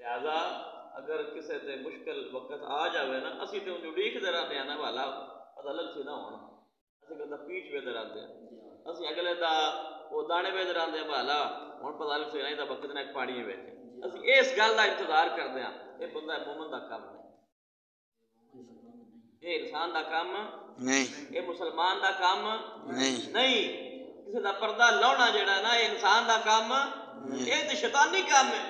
لہذا اگر کسی تے مشکل وقت آ جاوے نا اسی تے انجو ڈیکھدے رہندے ہیں نا والا پتہ لگ سی نہ ہونا اسی کہتا پیچ وے رہندے ہیں اسی اگلے دا وہ دانے وے رہندے ہیں والا ہن پتہ لگ سی نہیں دا وقت نے پاڑی بیٹھے اسی اس گل دا انتظار کردے ہیں یہ بندہ مومن دا کام نہیں یہ انسان دا کام نہیں یہ مسلمان دا کام نہیں کسی دا پردہ لاؤنا جڑا ہے نا یہ انسان دا کام یہ تے شیطانی کام ہے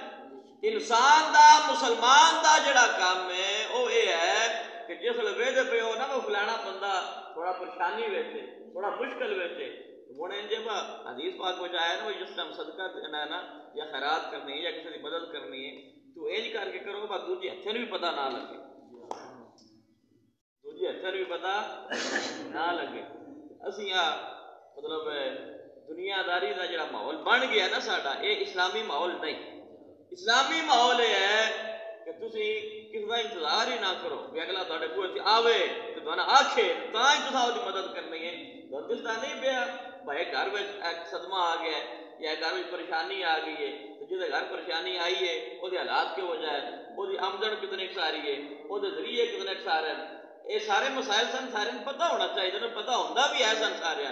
انسان دا مسلمان دا جڑا کام ہے وہ یہ ہے کہ جس ویدے پہ ہو نا وہ فلانا بندہ تھوڑا پریشانی ویچے تھوڑا مشکل ویچے ہوں جب حدیث پاک میں آیا نا وہ جس ٹائم صدقہ دینا ہے نا یا خیرات کرنی ہے یا کسی کی مدد کرنی ہے تو انج کر کے کرو بس دوجے ہتھیں بھی پتہ نہ لگے دوجے ہتھیں بھی پتہ نہ لگے اسی مطلب دنیا داری دا جڑا ماحول بن گیا نا ساڈا یہ اسلامی ماحول نہیں اسلامی ماحول یہ ہے کہ تسی کسی کا انتظار ہی نہ کرو کہ اگلا تھوڑے بوئے سے آوے تو تھوڑا آکھے تاں ہی تساں اس کی مدد کرنی ہے دستا نہیں پیا بھائی گھر میں ایک صدمہ آ گیا ہے یا گھر میں پریشانی آ گئی ہے تو جس گھر پریشانی آئی ہے وہ حالات کی وجہ ہے وہ آمدن کتنے ساری ہے وہ ذریعے کتنے سارے یہ سارے مسائل سن سارے پتہ ہونا چاہیے پتہ ہوتا بھی ہے سن سارے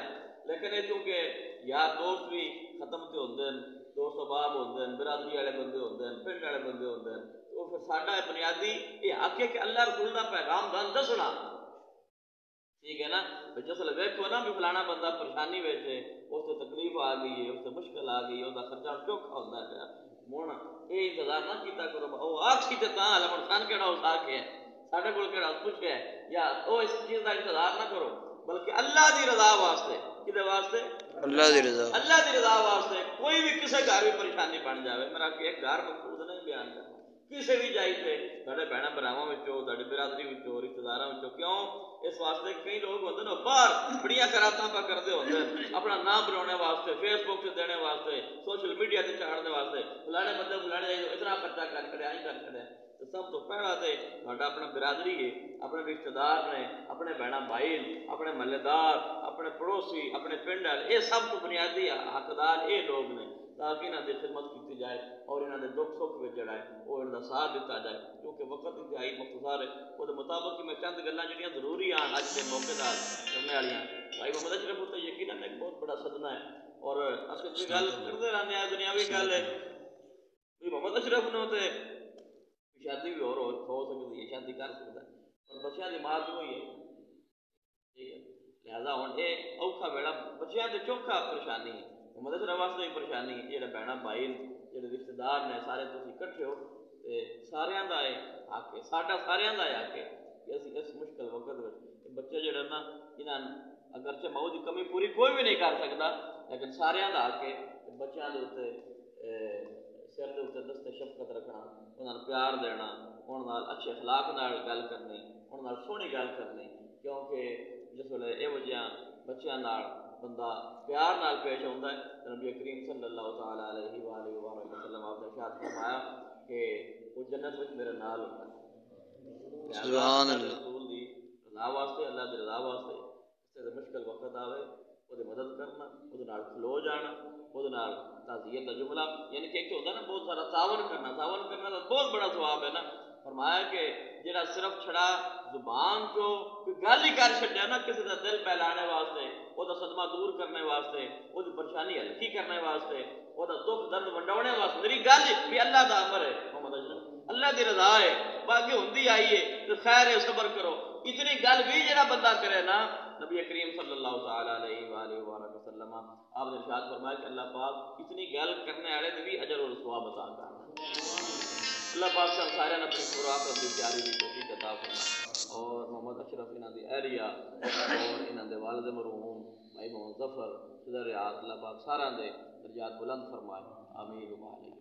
لیکن یہ چونکہ یار دوست بھی ختم سے ہوتے ہیں دوست احباب ہوتے ہیں برادری والے بندے ہوتے ہیں پنڈ والے بندے ہوتے ہیں تو پھر ساڈا بنیادی یہ حق ہے کہ اللہ رسول کا پیغام دسنا ٹھیک ہے نا جس ویلے ویکھو نا بھی فلانا بندہ پریشانی ویچے اس سے تکلیف آ گئی ہے اس سے مشکل آ گئی ہے اس کا خرچہ چوکھا ہوتا ہے ہوں یہ انتظار نہ کیتا کرو وہ آخسی تو تاں ہل ہوں سن کہڑا اس آ کے سارے کو کہڑا پوچھا ہے یا وہ اس چیز کا انتظار نہ کرو بلکہ اللہ دی رضا واسطے کدے واسطے اللہ دی رضا واسطے کوئی بھی کسی گھر بھی پریشانی بن جائے میرا کہ ایک گھر مقصود نہیں بیان کرنا کسی بھی جائی سے سارے بہنوں براواں ساری برادری رشتے داراں کیوں اس واسطے کئی لوگ ہوتے ہیں باہر بڑی خیراتاں پہ کرتے ہوتے ہیں اپنا نام بنانے واسطے فیس بک سے دینے واسطے سوشل میڈیا سے چاڑنے واسطے فلانے بندے فلانے جائے اتنا خرچہ کر کرے آئی کر کرے تو سب تو پہلا تو ساڈا اپنا برادری ہے اپنے رشتے دار نے اپنے بہن بھائی اپنے محلے دار اپنے پڑوسی اپنے پنڈ والے یہ سب تو بنیادی حقدار یہ لوگ نے تاکہ انہوں کی خدمت کی جائے اور انہوں نے دکھ سکھ میں جڑا ہے وہ ان کا ساتھ دیتا جائے کیونکہ وقت انتہائی مختصر ہے وہ مطابق ہی میں چند گلاں جڑیاں ضروری ہیں اج کے موقع نال کرنے والی بھائی محمد اشرف تو یقیناً ایک بہت بڑا صدمہ ہے اور اصل کی گل کرتے رہتے ہیں دنیاوی گل ہے بھی محمد اشرف نو تے شادی بھی اور ہو سکتی ہے شادی کر سکتا ہے اور بچیاں دی ماں ہوئی ہے ٹھیک ہے لہٰذا ہوں یہ اوکھا ویڑا بچیاں تے چوکھا پریشانی ہے محمد اشرف واسطے بھی پریشانی ہے جہاں بہن بھائی جہے رشتے دار نے سارے تسی کٹھے ہو تے ساریاں دا ہے حق ہے ساڈا ساریاں دا ہے حق ہے کہ اسی اس مشکل وقت میں بچے جڑے نا انہاں اگرچہ ماؤ دی کمی پوری کوئی بھی نہیں کر سکتا لیکن ساریاں دا حق ہے کہ بچیاں دے اوتے سر دے اوتے دست شفقت رکھنا انہاں نوں پیار دینا انہاں نال اچھے اخلاق نال گل کرنی انہاں نال سونی گل کرنی کیونکہ جس ویلے یہ وجہ بچیاں نال بندہ پیار نال پیش ہوتا ہے نبی کریم صلی اللہ تعالی علیہ وآلہ وسلم آپ نے ارشاد فرمایا کہ وہ جنت وچ میرے نال ہوتا ہے سبحان اللہ رسول دی رضا واسطے اللہ دی رضا واسطے کسی مشکل وقت آوے وہ مدد کرنا وہ کھلو جانا وہ تعزیت کا جملہ یعنی کہ ایک ہوتا ہے نا بہت سارا تعاون کرنا تو بہت بڑا ثواب ہے نا فرمایا کہ جڑا صرف چھڑا زبان کو گل ہی کر چھڈیا نا کسی کا دل بہلانے واسطے وہ صدمہ دور کرنے واسطے وہ پریشانی ہلکی کرنے واسطے وہ دکھ درد ونڈاؤنے واسطے میری گل بھی اللہ دا امر ہے محمد اشرف اللہ دی رضا ہے باقی ہوندی آئی ہے تو خیر ہے صبر کرو اتنی گل بھی جڑا بندہ کرے نا نبی کریم صلی اللہ تعالی علیہ وآلہ وسلم آپ نے ارشاد فرمایا کہ اللہ پاک اتنی گل کرنے والے نے بھی اجر اور ثواب عطا کرنا اللہ پاک سے سارے نے اپنی خوراک اپنی تیاری کی توفیق عطا فرمائے اور محمد اشرف انہاں دی اہلیہ اور انہاں دے والد مرحوم بھائی محمد ظفر صدر ریاض اللہ پاک سارا دے درجات بلند فرمائے آمین و آمین